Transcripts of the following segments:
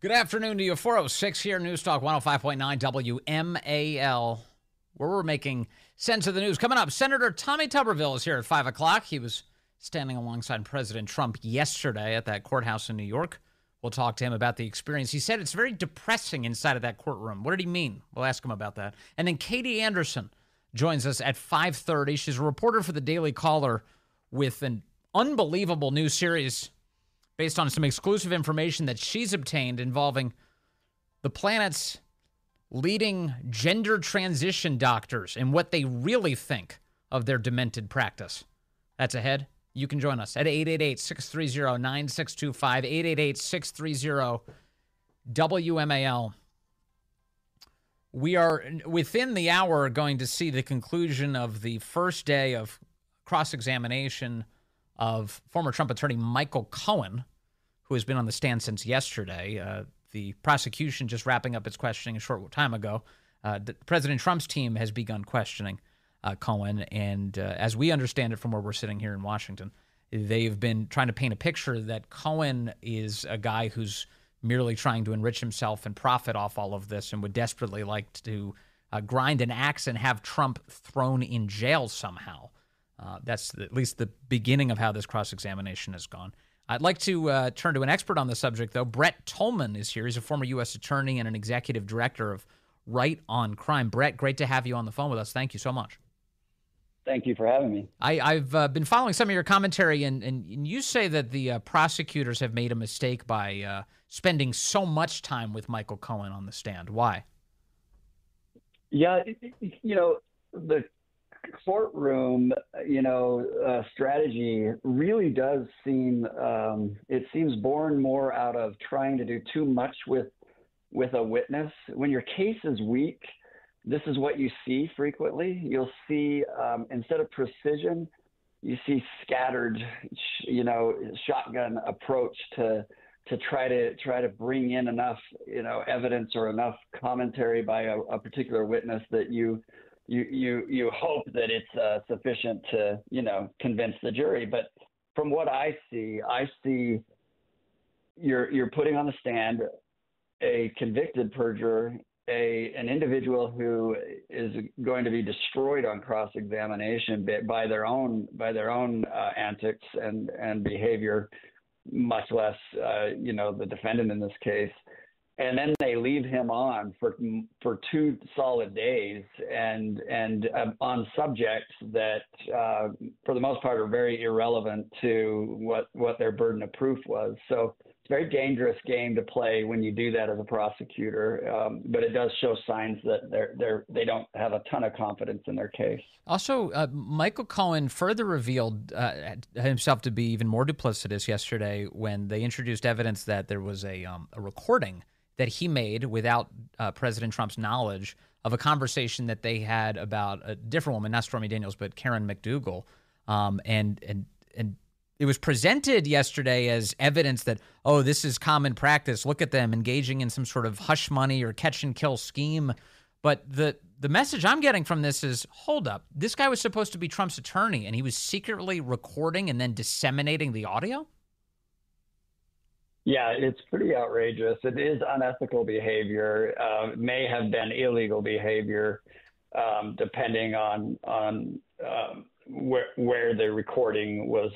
Good afternoon to you. 406 here, News Talk 105.9 WMAL, where we're making sense of the news. Coming up, Senator Tommy Tuberville is here at 5 o'clock. He was standing alongside President Trump yesterday at that courthouse in New York. We'll talk to him about the experience. He said it's very depressing inside of that courtroom. What did he mean? We'll ask him about that. And then Katie Anderson joins us at 5:30. She's a reporter for the Daily Caller with an unbelievable new series based on some exclusive information that she's obtained involving the planet's leading gender transition doctors and what they really think of their demented practice. That's ahead. You can join us at 888-630-9625, 888-630-WMAL. We are, within the hour, going to see the conclusion of the first day of cross-examination of former Trump attorney Michael Cohen, who has been on the stand since yesterday. The prosecution just wrapping up its questioning a short time ago. President Trump's team has begun questioning Cohen, and as we understand it from where we're sitting here in Washington, they've been trying to paint a picture that Cohen is a guy who's merely trying to enrich himself and profit off all of this and would desperately like to grind an axe and have Trump thrown in jail somehow. That's at least the beginning of how this cross-examination has gone. I'd like to turn to an expert on the subject, though. Brett Tolman is here. He's a former U.S. attorney and an executive director of Right on Crime. Brett, great to have you on the phone with us. Thank you so much. Thank you for having me. I've been following some of your commentary, and you say that the prosecutors have made a mistake by spending so much time with Michael Cohen on the stand. Why? Yeah, the courtroom, strategy really does seem, it seems born more out of trying to do too much with a witness. When your case is weak, this is what you see frequently. You'll see, instead of precision, you see scattered, shotgun approach to try to bring in enough, evidence or enough commentary by a particular witness that you hope that it's sufficient to, convince the jury. But from what I see you're putting on the stand a convicted perjurer, an individual who is going to be destroyed on cross-examination by their own antics and behavior, much less, the defendant in this case. And then they leave him on for 2 solid days and on subjects that, for the most part, are very irrelevant to what their burden of proof was. So it's a very dangerous game to play when you do that as a prosecutor. But it does show signs that they don't have a ton of confidence in their case. Also, Michael Cohen further revealed himself to be even more duplicitous yesterday when they introduced evidence that there was a recording that he made without President Trump's knowledge of a conversation that they had about a different woman, not Stormy Daniels, but Karen McDougal. And it was presented yesterday as evidence that, oh, this is common practice. Look at them engaging in some sort of hush money or catch and kill scheme. But the message I'm getting from this is, hold up, this guy was supposed to be Trump's attorney, and he was secretly recording and then disseminating the audio? Yeah, it's pretty outrageous. It is unethical behavior. May have been illegal behavior, depending on where the recording was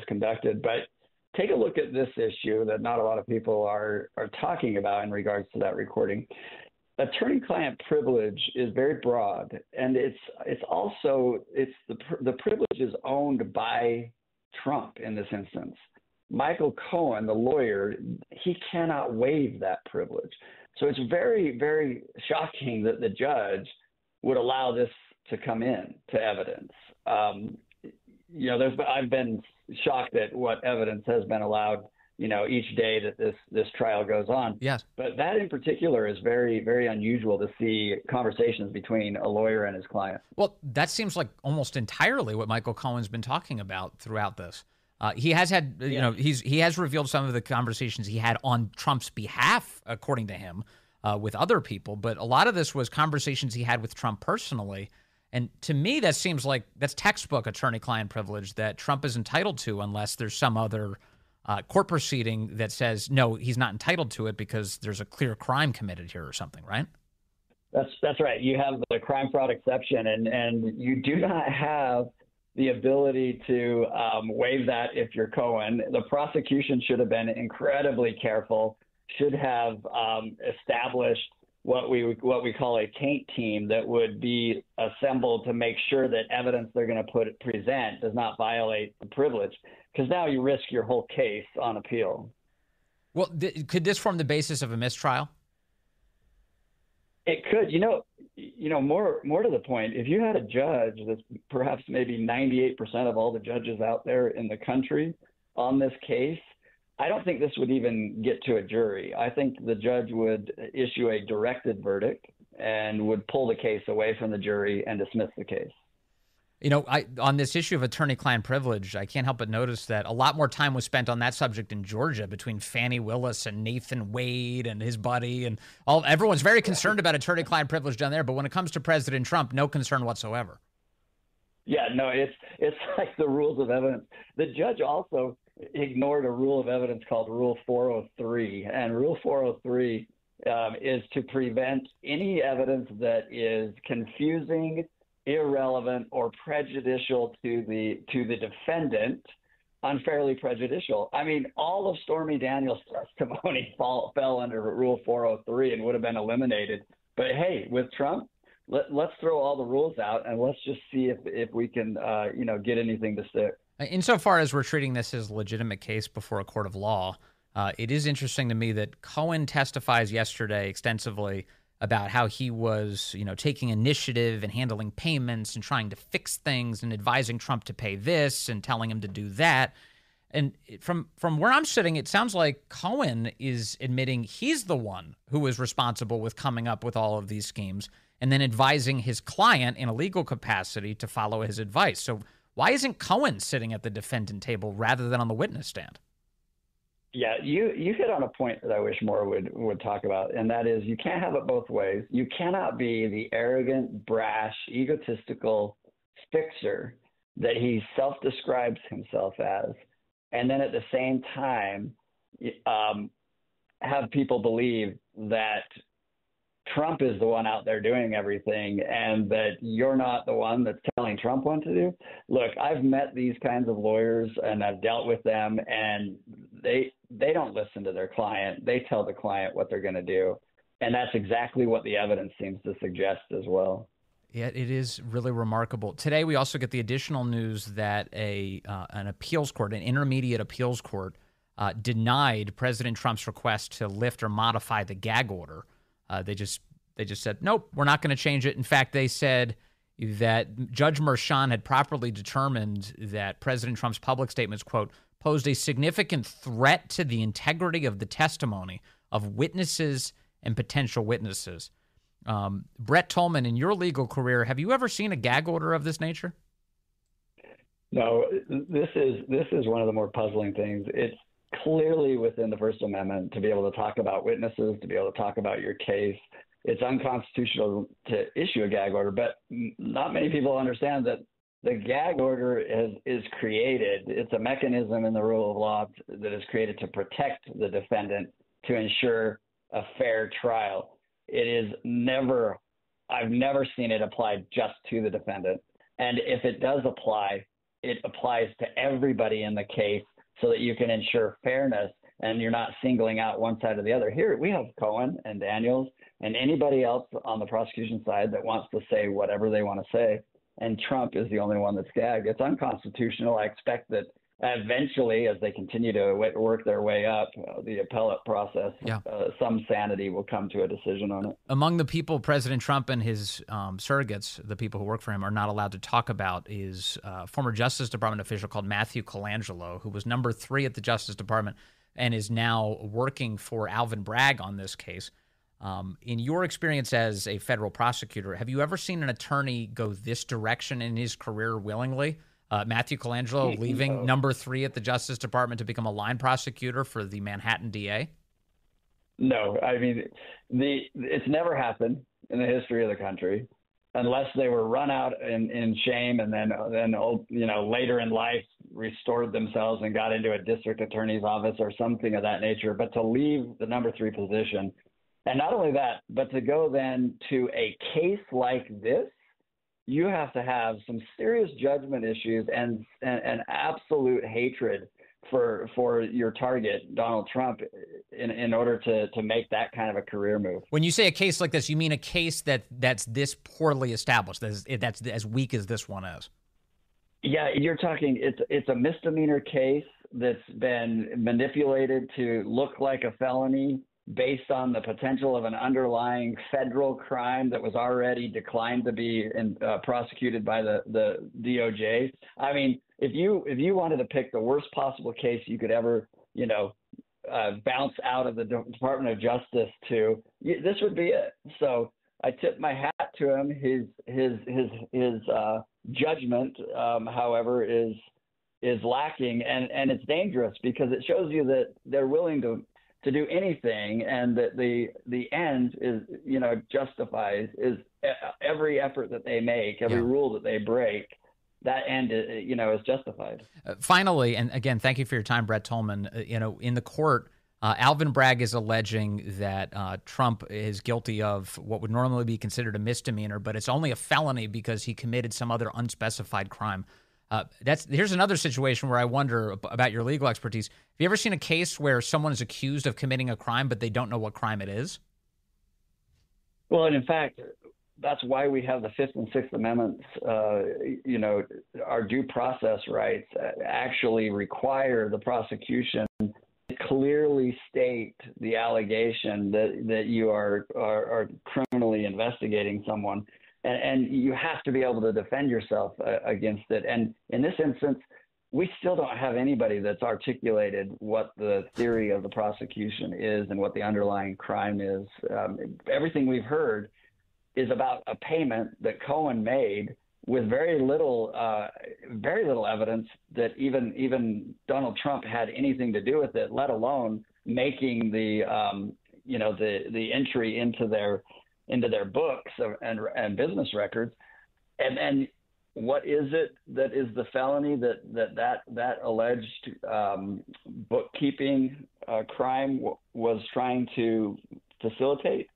conducted. But take a look at this issue that not a lot of people are talking about in regards to that recording. Attorney-client privilege is very broad, and the privilege is owned by Trump in this instance. Michael Cohen, the lawyer, he cannot waive that privilege. So it's very, very shocking that the judge would allow this to come in to evidence. I've been shocked at what evidence has been allowed, each day that this trial goes on. Yes. But that in particular is very, very unusual to see conversations between a lawyer and his client. Well, that seems like almost entirely what Michael Cohen's been talking about throughout this. He has had, he has revealed some of the conversations he had on Trump's behalf, according to him, with other people. But a lot of this was conversations he had with Trump personally. And to me, that seems like that's textbook attorney-client privilege that Trump is entitled to unless there's some other court proceeding that says, no, he's not entitled to it because there's a clear crime committed here or something, right? That's right. You have the crime fraud exception, and you do not have the ability to waive that if you're Cohen. The prosecution should have been incredibly careful, should have established what we call a taint team that would be assembled to make sure that evidence they're going to present does not violate the privilege, because now you risk your whole case on appeal. Well, could this form the basis of a mistrial? It could. More to the point, if you had a judge that's perhaps maybe 98% of all the judges out there in the country on this case, I don't think this would even get to a jury. I think the judge would issue a directed verdict and would pull the case away from the jury and dismiss the case. On this issue of attorney-client privilege, I can't help but notice that a lot more time was spent on that subject in Georgia between Fani Willis and Nathan Wade and his buddy, and everyone's very concerned about attorney-client privilege down there. But when it comes to President Trump, no concern whatsoever. Yeah, no, it's like the rules of evidence. The judge also ignored a rule of evidence called Rule 403, and Rule 403 is to prevent any evidence that is confusing, irrelevant, or prejudicial to the defendant, unfairly prejudicial. I mean, all of Stormy Daniels' testimony fell under Rule 403 and would have been eliminated. But hey, with Trump, let's throw all the rules out and let's just see if we can get anything to stick. Insofar as we're treating this as a legitimate case before a court of law, it is interesting to me that Cohen testifies yesterday extensively about how he was, taking initiative and handling payments and trying to fix things and advising Trump to pay this and telling him to do that. And from where I'm sitting, it sounds like Cohen is admitting he's the one who was responsible with coming up with all of these schemes and then advising his client in a legal capacity to follow his advice. So why isn't Cohen sitting at the defendant table rather than on the witness stand? Yeah, you hit on a point that I wish more would talk about, and that is you can't have it both ways. You cannot be the arrogant, brash, egotistical fixer that he self-describes himself as, and then at the same time have people believe that Trump is the one out there doing everything and that you're not the one that's telling Trump what to do. Look, I've met these kinds of lawyers and I've dealt with them, and they don't listen to their client. They tell the client what they're going to do. And that's exactly what the evidence seems to suggest as well. Yeah, it is really remarkable. Today, we also get the additional news that an appeals court, an intermediate appeals court, denied President Trump's request to lift or modify the gag order. They just said, nope, we're not going to change it. In fact, they said that Judge Merchan had properly determined that President Trump's public statements, quote, posed a significant threat to the integrity of the testimony of witnesses and potential witnesses. Brett Tolman, in your legal career, have you ever seen a gag order of this nature? No, this is one of the more puzzling things. It's clearly within the First Amendment to be able to talk about witnesses, to be able to talk about your case. It's unconstitutional to issue a gag order, but not many people understand that the gag order is created. It's a mechanism in the rule of law that is created to protect the defendant, to ensure a fair trial. I've never seen it applied just to the defendant. And if it does apply, it applies to everybody in the case so that you can ensure fairness and you're not singling out one side or the other. Here we have Cohen and Daniels and anybody else on the prosecution side that wants to say whatever they want to say. And Trump is the only one that's gagged. It's unconstitutional. I expect that eventually, as they continue to work their way up the appellate process, some sanity will come to a decision on it. Among the people President Trump and his surrogates, the people who work for him, are not allowed to talk about is former Justice Department official called Matthew Colangelo, who was number 3 at the Justice Department and is now working for Alvin Bragg on this case. In your experience as a federal prosecutor, have you ever seen an attorney go this direction in his career willingly? Matthew Colangelo leaving number 3 at the Justice Department to become a line prosecutor for the Manhattan DA? No, I mean, it's never happened in the history of the country. unless they were run out in shame and then later in life restored themselves and got into a district attorney's office or something of that nature. But to leave the number 3 position, and not only that, but to go then to a case like this, you have to have some serious judgment issues and absolute hatred for your target, Donald Trump, in order to make that kind of a career move. When you say a case like this, you mean a case that's this poorly established, that's as weak as this one is? Yeah, you're talking, it's a misdemeanor case that's been manipulated to look like a felony based on the potential of an underlying federal crime that was already declined to be prosecuted by the DOJ. I mean, if you wanted to pick the worst possible case you could ever, bounce out of the Department of Justice to, this would be it. So I tip my hat to him. His judgment, however, is lacking, and it's dangerous because it shows you that they're willing to do anything, and that the end is, justifies is every effort that they make, every rule that they break. That end, is justified. Finally, and again, thank you for your time, Brett Tolman. In the court, Alvin Bragg is alleging that Trump is guilty of what would normally be considered a misdemeanor, but it's only a felony because he committed some other unspecified crime. Here's another situation where I wonder about your legal expertise. Have you ever seen a case where someone is accused of committing a crime, but they don't know what crime it is? Well, and in fact, that's why we have the Fifth and Sixth Amendments. Our due process rights actually require the prosecution to clearly state the allegation that you are criminally investigating someone. And you have to be able to defend yourself against it. And in this instance, we still don't have anybody that's articulated what the theory of the prosecution is and what the underlying crime is. Everything we've heard is about a payment that Cohen made with very little evidence that even Donald Trump had anything to do with it, let alone making the entry into their books and business records. And what is it that is the felony that alleged bookkeeping crime was trying to facilitate?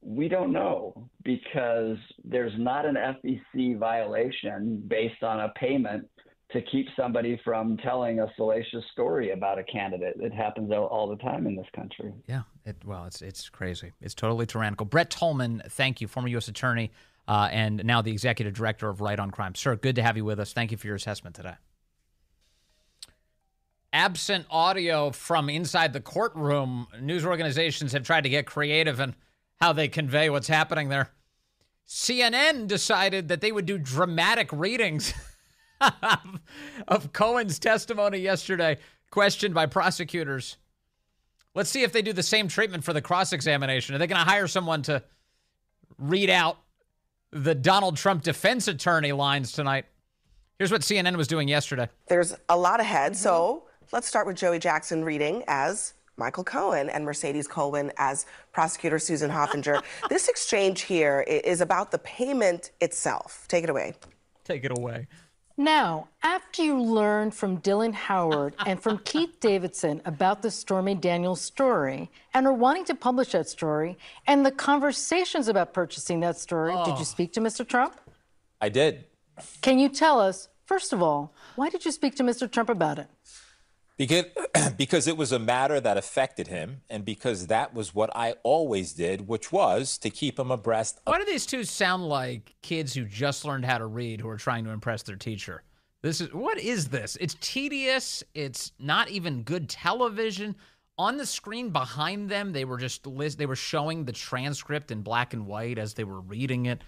We don't know, because there's not an FEC violation based on a payment to keep somebody from telling a salacious story about a candidate. It happens all the time in this country. Yeah, it's crazy. It's totally tyrannical. Brett Tolman, thank you, former U.S. attorney and now the executive director of Right on Crime. Sir, good to have you with us. Thank you for your assessment today. Absent audio from inside the courtroom, news organizations have tried to get creative in how they convey what's happening there. CNN decided that they would do dramatic readings of Cohen's testimony yesterday, questioned by prosecutors. Let's see if they do the same treatment for the cross-examination. Are they going to hire someone to read out the Donald Trump defense attorney lines tonight? Here's what CNN was doing yesterday. There's a lot ahead, so let's start with Joey Jackson reading as Michael Cohen and Mercedes Cohen as prosecutor Susan Hoffinger. This exchange here is about the payment itself. Take it away. Take it away. Now, after you learned from Dylan Howard and from Keith Davidson about the Stormy Daniels story and are wanting to publish that story and the conversations about purchasing that story, did you speak to Mr. Trump? I did. Can you tell us, first of all, why did you speak to Mr. Trump about it? Because it was a matter that affected him, and because that was what I always did, which was to keep him abreast. Why do these two sound like kids who just learned how to read who are trying to impress their teacher? What is this? It's tedious. It's not even good television. On the screen behind them, they were showing the transcript in black and white as they were reading it.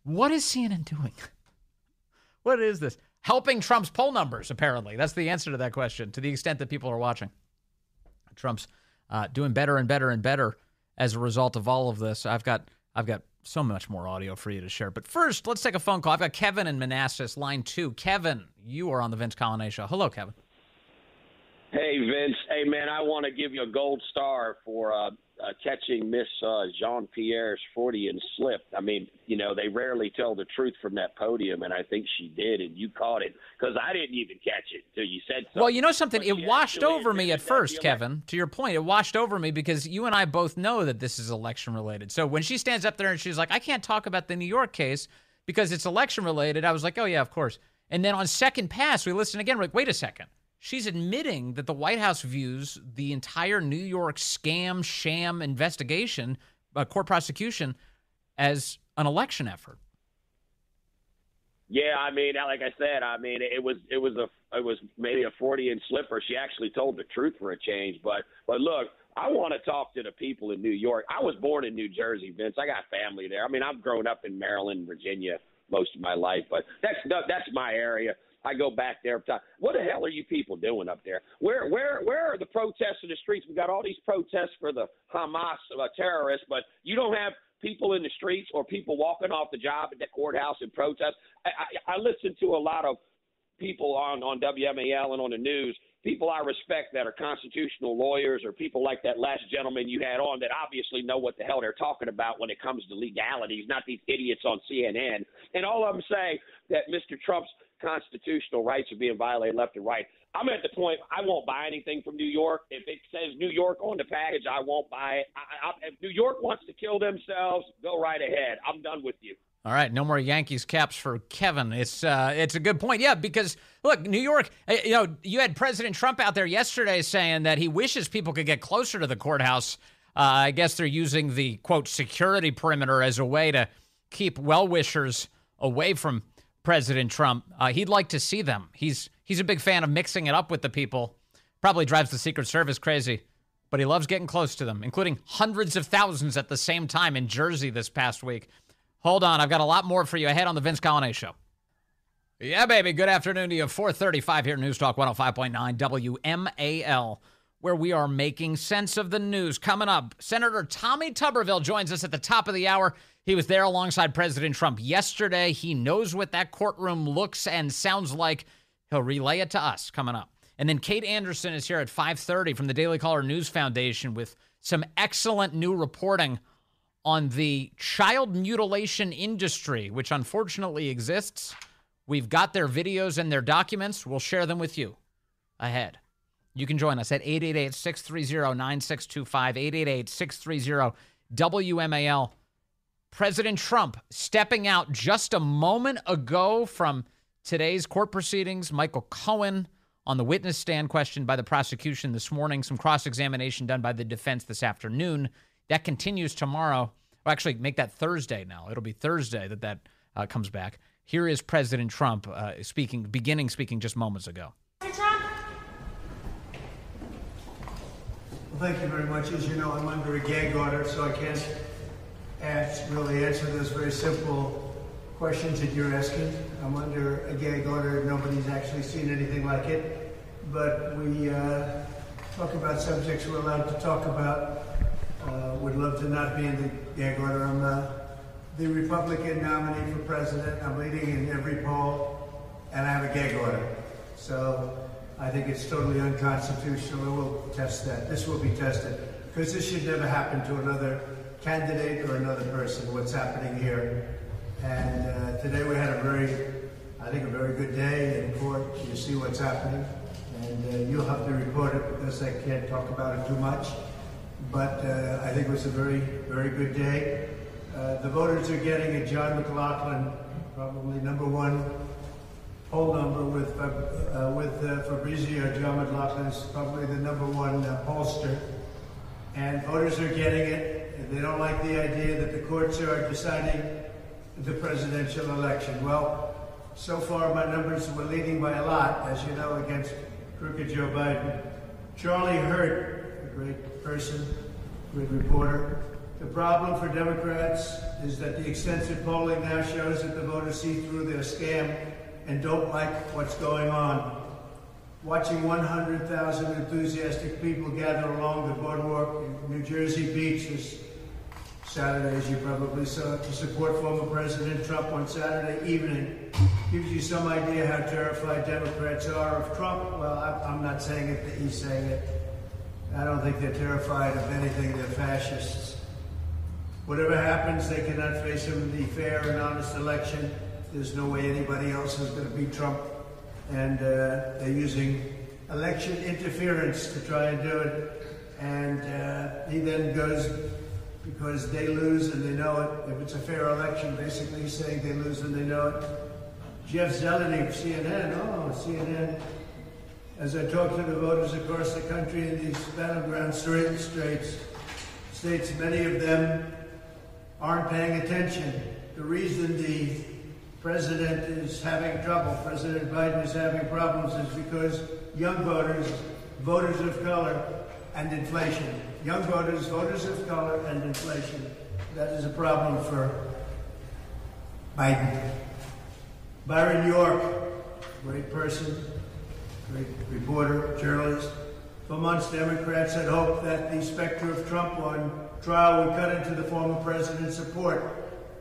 What is CNN doing? What is this? Helping Trump's poll numbers, apparently. That's the answer to that question, to the extent that people are watching. Trump's doing better and better and better as a result of all of this. I've got so much more audio for you to share. But first, let's take a phone call. I've got Kevin in Manassas, line 2. Kevin, you are on the Vince Coglianese Show. Hello, Kevin. Hey, Vince. Hey, man, I want to give you a gold star for catching Miss Jean-Pierre's Freudian slip. I mean, you know, they rarely tell the truth from that podium, and I think she did, and you caught it, because I didn't even catch it until you said something. Well, you know something? It washed over me at first, Kevin. To your point, it washed over me because you and I both know that this is election-related. So when she stands up there and she's like, I can't talk about the New York case because it's election-related, I was like, oh, yeah, of course. And then on second pass, we listen again. We're like, wait a second. She's admitting that the White House views the entire New York scam, sham investigation, court prosecution, as an election effort. Yeah, I mean, like I said, I mean, it was maybe a Freudian slipper. She actually told the truth for a change. But look, I want to talk to the people in New York. I was born in New Jersey, Vince. I got family there. I mean, I've grown up in Maryland, Virginia most of my life, but that's my area. I go back there. What the hell are you people doing up there? Where are the protests in the streets? We got all these protests for the Hamas terrorists, but you don't have people in the streets or people walking off the job at the courthouse in protest. I listen to a lot of people on WMAL and on the news, people I respect that are constitutional lawyers or people like that last gentleman you had on that obviously know what the hell they're talking about when it comes to legalities, not these idiots on CNN. And all of them say that Mr. Trump's constitutional rights are being violated left and right. I'm at the point I won't buy anything from New York. If it says New York on the package, I won't buy it. If New York wants to kill themselves, go right ahead. I'm done with you. All right, no more Yankees caps for Kevin. It's a good point. Yeah, because, look, New York, you know, you had President Trump out there yesterday saying that he wishes people could get closer to the courthouse. I guess they're using the, quote, security perimeter as a way to keep well-wishers away from President Trump. He'd like to see them. He's a big fan of mixing it up with the people. Probably drives the Secret Service crazy, but he loves getting close to them, including hundreds of thousands at the same time in Jersey this past week. Hold on, I've got a lot more for you ahead on the Vince Coglianese Show. Yeah, baby. Good afternoon to you. 4:35 here at News Talk 105.9 WMAL, where we are making sense of the news. Coming up, Senator Tommy Tuberville joins us at the top of the hour. He was there alongside President Trump yesterday. He knows what that courtroom looks and sounds like. He'll relay it to us coming up. And then Kate Anderson is here at 5:30 from the Daily Caller News Foundation with some excellent new reporting on the child mutilation industry, which unfortunately exists. We've got their videos and their documents. We'll share them with you ahead. You can join us at 888-630-9625, 888-630-WMAL. President Trump stepping out just a moment ago from today's court proceedings. Michael Cohen on the witness stand, questioned by the prosecution this morning. Some cross-examination done by the defense this afternoon. That continues tomorrow. Well, actually, make that Thursday now. It'll be Thursday that comes back. Here is President Trump beginning speaking just moments ago. Mr. Trump? Well, thank you very much. As you know, I'm under a gag order, so I can't really answer those very simple questions that you're asking. I'm under a gag order. Nobody's actually seen anything like it. But we talk about subjects we're allowed to talk about. Would love to not be in the gag order. I'm the Republican nominee for president. I'm leading in every poll, and I have a gag order. So I think it's totally unconstitutional, and we'll test that. This will be tested, because this should never happen to another candidate or another person, what's happening here. And today we had a very good day in court. You see what's happening, and you'll have to report it because I can't talk about it too much. But I think it was a very, very good day. The voters are getting a John McLaughlin, probably number one poll number with Fabrizio. John McLaughlin is probably the number one pollster. And voters are getting it. And they don't like the idea that the courts are deciding the presidential election. Well, so far my numbers were leading by a lot, as you know, against crooked Joe Biden. Charlie Hurt, a great person, great reporter. The problem for Democrats is that the extensive polling now shows that the voters see through their scam and don't like what's going on. Watching 100,000 enthusiastic people gather along the boardwalk in New Jersey Beach is Saturday, as you probably saw, to support former President Trump on Saturday evening. Gives you some idea how terrified Democrats are of Trump. Well, I'm not saying it, that he's saying it. I don't think they're terrified of anything. They're fascists. Whatever happens, they cannot face him in the fair and honest election. There's no way anybody else is going to beat Trump. And they're using election interference to try and do it. And he then goes, because they lose and they know it. If it's a fair election, basically he's saying they lose and they know it. Jeff Zeleny of CNN, as I talk to the voters across the country in these battleground states, many of them aren't paying attention. The reason the president is having trouble, President Biden is having problems, is because young voters, voters of color, and inflation. Young voters, voters of color, and inflation. That is a problem for Biden. Byron York, great person, great reporter, journalist. For months, Democrats had hoped that the specter of Trump on trial would cut into the former president's support.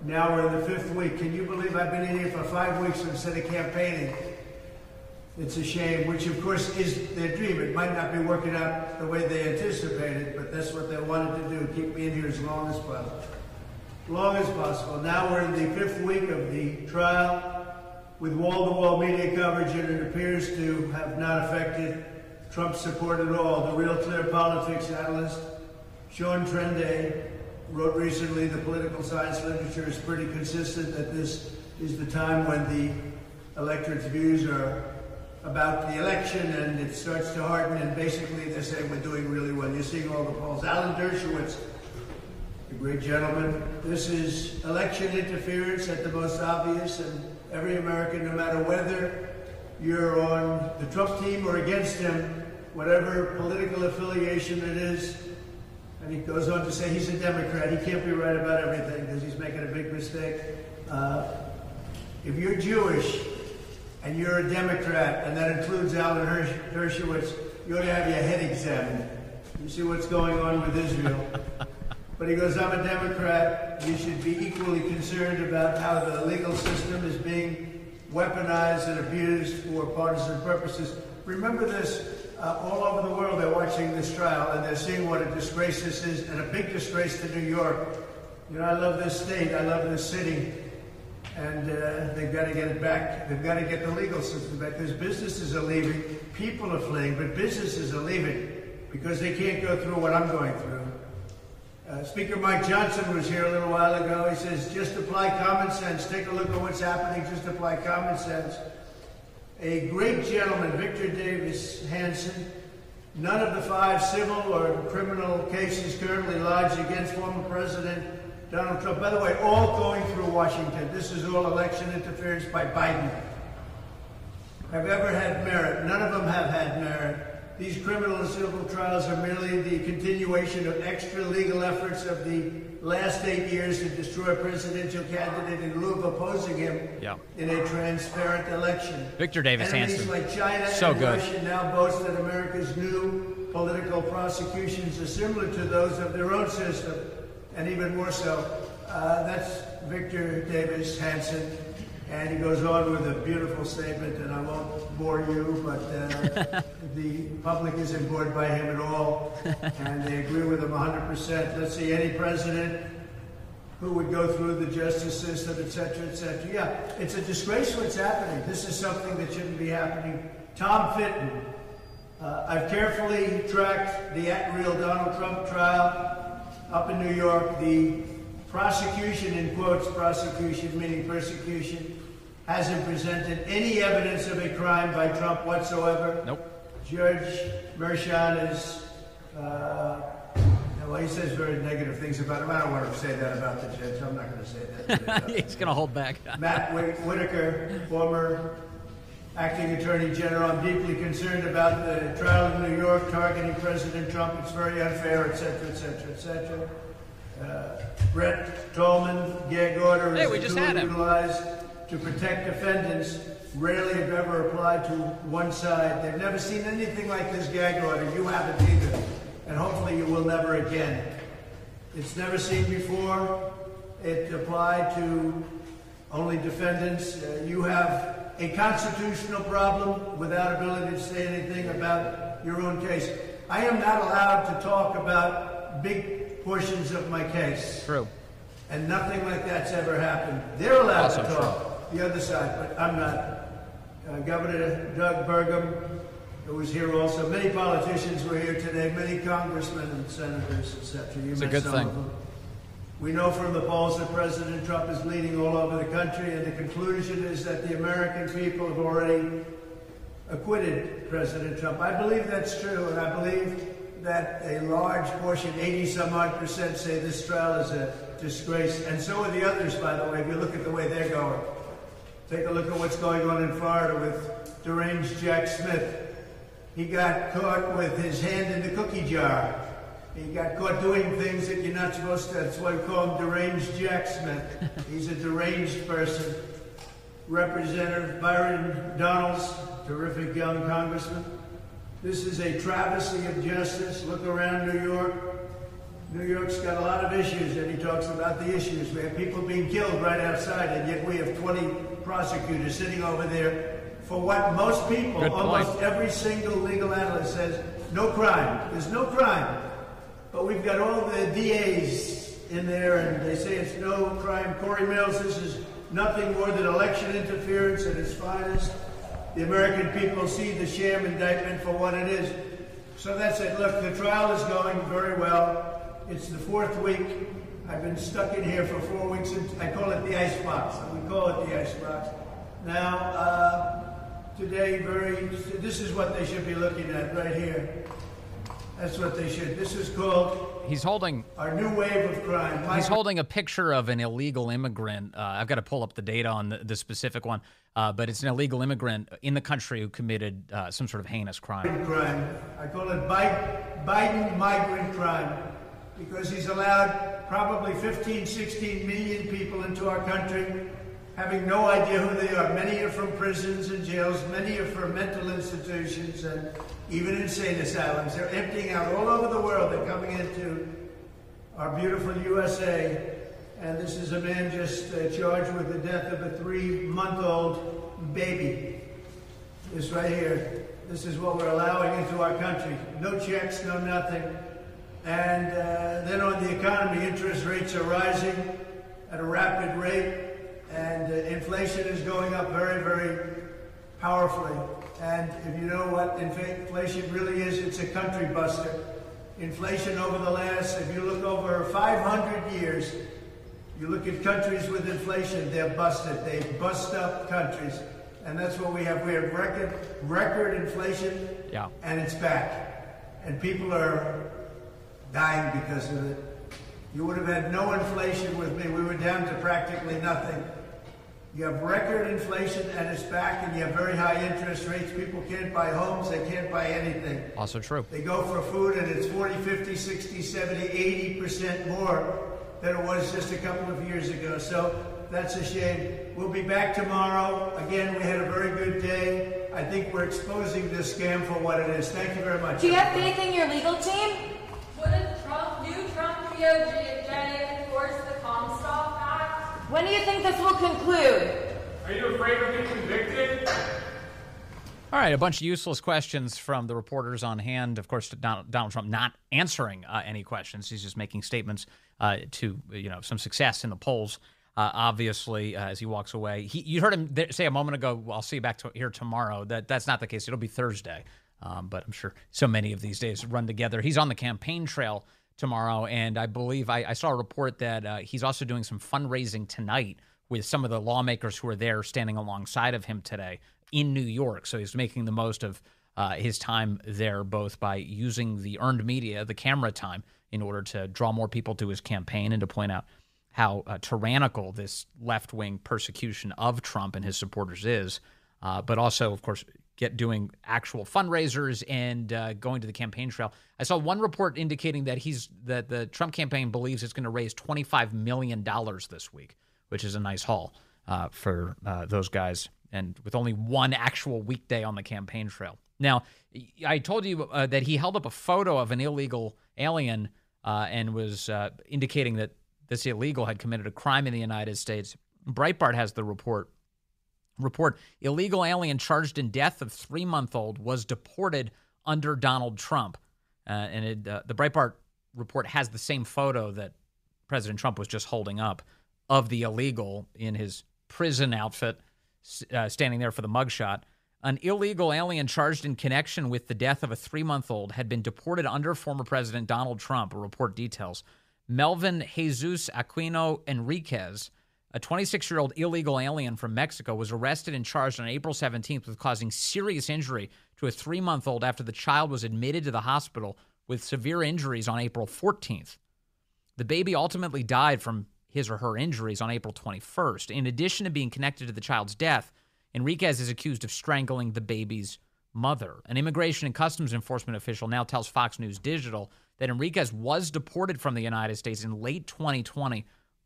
Now we're in the 5th week. Can you believe I've been in here for 5 weeks instead of campaigning? It's a shame, which of course is their dream. It might not be working out the way they anticipated, but that's what they wanted to do, keep me in here as long as possible. Long as possible. Now we're in the 5th week of the trial with wall-to-wall media coverage, and it appears to have not affected Trump's support at all. The Real Clear Politics analyst, Sean Trende, wrote recently, the political science literature is pretty consistent that this is the time when the electorate's views are about the election, and it starts to harden, and basically they're saying we're doing really well. You're seeing all the polls. Alan Dershowitz, a great gentleman. This is election interference at the most obvious, and every American, no matter whether you're on the Trump team or against him, whatever political affiliation it is, and he goes on to say he's a Democrat. He can't be right about everything because he's making a big mistake. If you're Jewish and you're a Democrat, and that includes Alan Dershowitz, you ought to have your head examined. You see what's going on with Israel. But he goes, I'm a Democrat. You should be equally concerned about how the legal system is being weaponized and abused for partisan purposes. Remember this, all over the world they're watching this trial and they're seeing what a disgrace this is, and a big disgrace to New York. You know, I love this state, I love this city, and they've got to get it back. They've got to get the legal system back, because businesses are leaving, people are fleeing, but businesses are leaving because they can't go through what I'm going through. Speaker Mike Johnson was here a little while ago. He says, just apply common sense. Take a look at what's happening. Just apply common sense. A great gentleman, Victor Davis Hanson, none of the 5 civil or criminal cases currently lodged against former President Donald Trump, by the way, all going through Washington. This is all election interference by Biden. Have ever had merit. None of them have had merit. These criminal and civil trials are merely the continuation of extra legal efforts of the last 8 years to destroy a presidential candidate in lieu of opposing him in a transparent election. Victor Davis Hanson. Like China so and good. Russia now boast that America's new political prosecutions are similar to those of their own system, and even more so. That's Victor Davis Hanson. And he goes on with a beautiful statement, and I won't bore you, but the public isn't bored by him at all, and they agree with him 100%. Let's see, any president who would go through the justice system, et cetera, et cetera. Yeah, it's a disgrace what's happening. This is something that shouldn't be happening. Tom Fitton. I've carefully tracked the at-real Donald Trump trial up in New York. The prosecution, in quotes, prosecution meaning persecution, hasn't presented any evidence of a crime by Trump whatsoever. Nope. Judge Merchan is, well, he says very negative things about him. I don't want to say that about the judge. I'm not going to say that. He's going to hold back. Matt Whitaker, former acting attorney general. I'm deeply concerned about the trial in New York targeting President Trump. It's very unfair, et cetera, et cetera, et cetera. Brett Tolman, gag order is utilized to protect defendants, rarely if ever applied to one side. They've never seen anything like this gag order. You haven't either. And hopefully you will never again. it's never seen before. It applied to only defendants. You have a constitutional problem without ability to say anything about your own case. I am not allowed to talk about big portions of my case. True. And nothing like that's ever happened. They're allowed Also to talk, the other side, but I'm not. Governor Doug Burgum, who was here also. Many politicians were here today, many congressmen and senators, etc. It's a good thing. We know from the polls that President Trump is leading all over the country, and the conclusion is that the American people have already acquitted President Trump. I believe that's true, and I believe that a large portion, 80-some-odd%, say this trial is a disgrace. And so are the others, by the way, if you look at the way they're going. Take a look at what's going on in Florida with deranged Jack Smith. He got caught with his hand in the cookie jar. He got caught doing things that you're not supposed to. That's why we call him deranged Jack Smith. He's a deranged person. Representative Byron Donalds, terrific young congressman. This is a travesty of justice. Look around New York. New York's got a lot of issues, and he talks about the issues. We have people being killed right outside, and yet we have 20 prosecutors sitting over there for what most people, almost every single legal analyst says, no crime. There's no crime. But we've got all the DAs in there, and they say it's no crime. Corey Mills, this is nothing more than election interference at its finest. The American people see the sham indictment for what it is. So that's it. Look, the trial is going very well. It's the 4th week. I've been stuck in here for 4 weeks. I call it the icebox. We call it the icebox. Now, today, this is what they should be looking at right here. That's what they should. This is called He's holding our new wave of crime. He's holding a picture of an illegal immigrant. I've got to pull up the data on the specific one, but it's an illegal immigrant in the country who committed some sort of heinous crime. I call it Biden migrant crime because he's allowed probably 15, 16 million people into our country having no idea who they are. Many are from prisons and jails. Many are from mental institutions and even insane asylums. They're emptying out all over the world. They're coming into our beautiful USA. And this is a man just charged with the death of a 3-month-old baby. This right here. This is what we're allowing into our country. No checks, no nothing. And then on the economy, interest rates are rising at a rapid rate. And inflation is going up very, very powerfully. And if you know what inflation really is, it's a country buster. Inflation over the last, if you look over 500 years, you look at countries with inflation, they're busted. They bust up countries. And that's what we have. We have record inflation, and it's back. And people are dying because of it. You would have had no inflation with me. We were down to practically nothing. You have record inflation and it's back, and you have very high interest rates. People can't buy homes. They can't buy anything. Also true. They go for food and it's 40, 50, 60, 70, 80% more than it was just a couple of years ago. So that's a shame. We'll be back tomorrow. Again, we had a very good day. I think we're exposing this scam for what it is. Thank you very much. Do you have faith in your legal team? Would a new Trump DOJ enforce the Comstock Act? When do you think this will conclude? Are you afraid of being convicted? All right, a bunch of useless questions from the reporters on hand. Of course, Donald Trump not answering any questions. He's just making statements to some success in the polls. Obviously, as he walks away, you heard him say a moment ago, "I'll see you back here tomorrow." That's not the case. It'll be Thursday, but I'm sure so many of these days run together. He's on the campaign trail tomorrow, and I believe I saw a report that he's also doing some fundraising tonight with some of the lawmakers who are there standing alongside of him today in New York. So he's making the most of his time there, both by using the earned media, the camera time, in order to draw more people to his campaign and to point out how tyrannical this left-wing persecution of Trump and his supporters is, but also, of course, doing actual fundraisers and going to the campaign trail. I saw one report indicating that the Trump campaign believes it's going to raise $25 million this week, which is a nice haul for those guys, and with only one actual weekday on the campaign trail. Now, I told you that he held up a photo of an illegal alien and was indicating that this illegal had committed a crime in the United States. Breitbart has the report. Illegal alien charged in death of 3-month-old was deported under Donald Trump. The Breitbart report has the same photo that President Trump was just holding up of the illegal in his prison outfit, standing there for the mugshot. An illegal alien charged in connection with the death of a 3-month-old had been deported under former President Donald Trump, a report details. Melvin Jesus Aquino Enriquez, a 26-year-old illegal alien from Mexico, was arrested and charged on April 17th with causing serious injury to a 3-month-old after the child was admitted to the hospital with severe injuries on April 14th. The baby ultimately died from his or her injuries on April 21st. In addition to being connected to the child's death, Enriquez is accused of strangling the baby's mother. An Immigration and Customs Enforcement official now tells Fox News Digital that Enriquez was deported from the United States in late 2020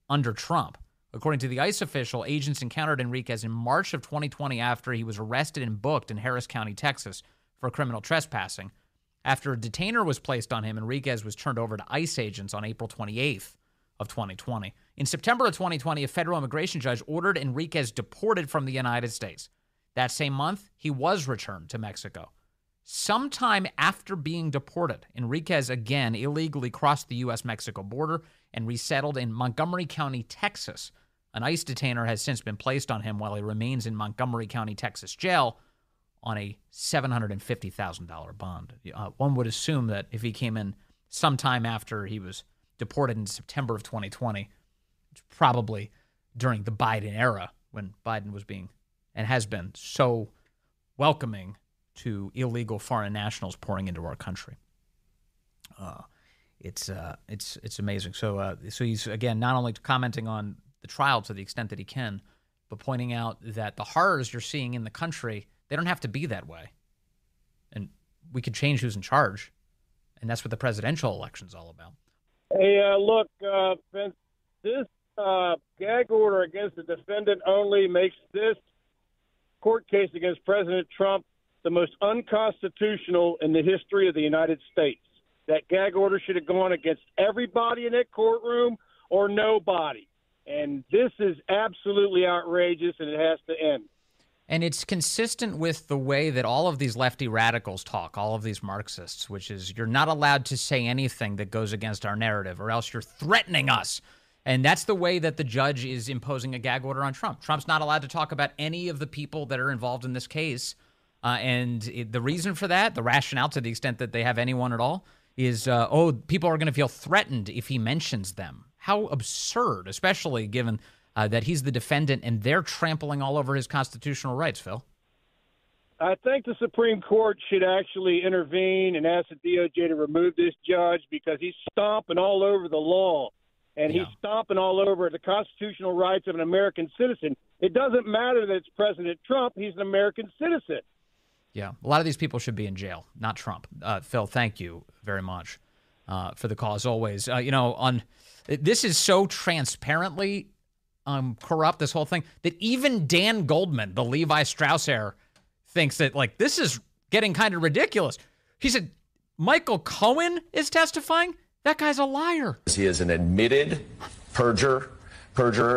under Trump. According to the ICE official, agents encountered Enriquez in March of 2020 after he was arrested and booked in Harris County, Texas, for criminal trespassing. After a detainer was placed on him, Enriquez was turned over to ICE agents on April 28th of 2020. In September of 2020, a federal immigration judge ordered Enriquez deported from the United States. That same month, he was returned to Mexico. Sometime after being deported, Enriquez again illegally crossed the U.S.-Mexico border and resettled in Montgomery County, Texas. An ICE detainer has since been placed on him while he remains in Montgomery County, Texas jail on a $750,000 bond. One would assume that if he came in sometime after he was deported in September of 2020, it's probably during the Biden era when Biden was being and has been so welcoming to illegal foreign nationals pouring into our country. It's amazing. So he's, again, not only commenting on the trial to the extent that he can, but pointing out that the horrors you're seeing in the country, they don't have to be that way. And we could change who's in charge. And that's what the presidential election's all about. Hey, look, Vince, this gag order against the defendant only makes this court case against President Trump the most unconstitutional in the history of the United States. That gag order should have gone against everybody in that courtroom or nobody. And this is absolutely outrageous, and it has to end. And it's consistent with the way that all of these lefty radicals talk, all of these Marxists, which is you're not allowed to say anything that goes against our narrative or else you're threatening us. And that's the way that the judge is imposing a gag order on Trump. Trump's not allowed to talk about any of the people that are involved in this case. The reason for that, the rationale to the extent that they have anyone at all, is, people are going to feel threatened if he mentions them. How absurd, especially given that he's the defendant and they're trampling all over his constitutional rights, Phil. I think the Supreme Court should actually intervene and ask the DOJ to remove this judge because he's stomping all over the law. And he's stomping all over the constitutional rights of an American citizen. It doesn't matter that it's President Trump. He's an American citizen. Yeah, a lot of these people should be in jail, not Trump. Phil, thank you very much for the call, as always. This is so transparently corrupt, this whole thing, that even Dan Goldman, the Levi Strauss heir, thinks that, like, this is getting kind of ridiculous. He said, Michael Cohen is testifying? That guy's a liar. He is an admitted perjurer.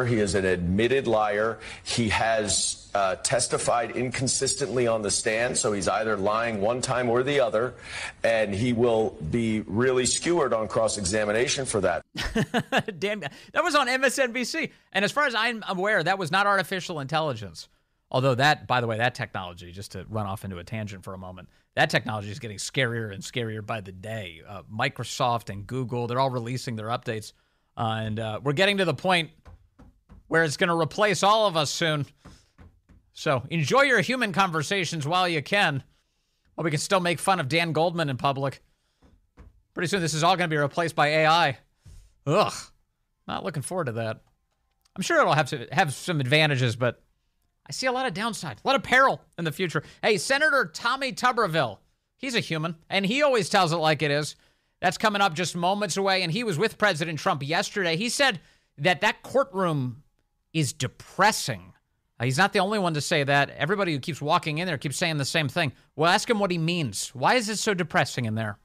He is an admitted liar. He has testified inconsistently on the stand, so he's either lying one time or the other, and he will be really skewered on cross-examination for that. Damn, that was on MSNBC. And as far as I'm aware, that was not artificial intelligence. Although that, by the way, that technology, just to run off into a tangent for a moment, that technology is getting scarier and scarier by the day. Microsoft and Google, they're all releasing their updates. And we're getting to the point where it's going to replace all of us soon. So enjoy your human conversations while you can, while we can still make fun of Dan Goldman in public. Pretty soon this is all going to be replaced by AI. Ugh. Not looking forward to that. I'm sure it'll have some advantages, but I see a lot of downside, a lot of peril in the future. Hey, Senator Tommy Tuberville, he's a human, and he always tells it like it is. That's coming up just moments away, and he was with President Trump yesterday. He said that courtroom is depressing. He's not the only one to say that. Everybody who keeps walking in there keeps saying the same thing. Well, ask him what he means. Why is it so depressing in there?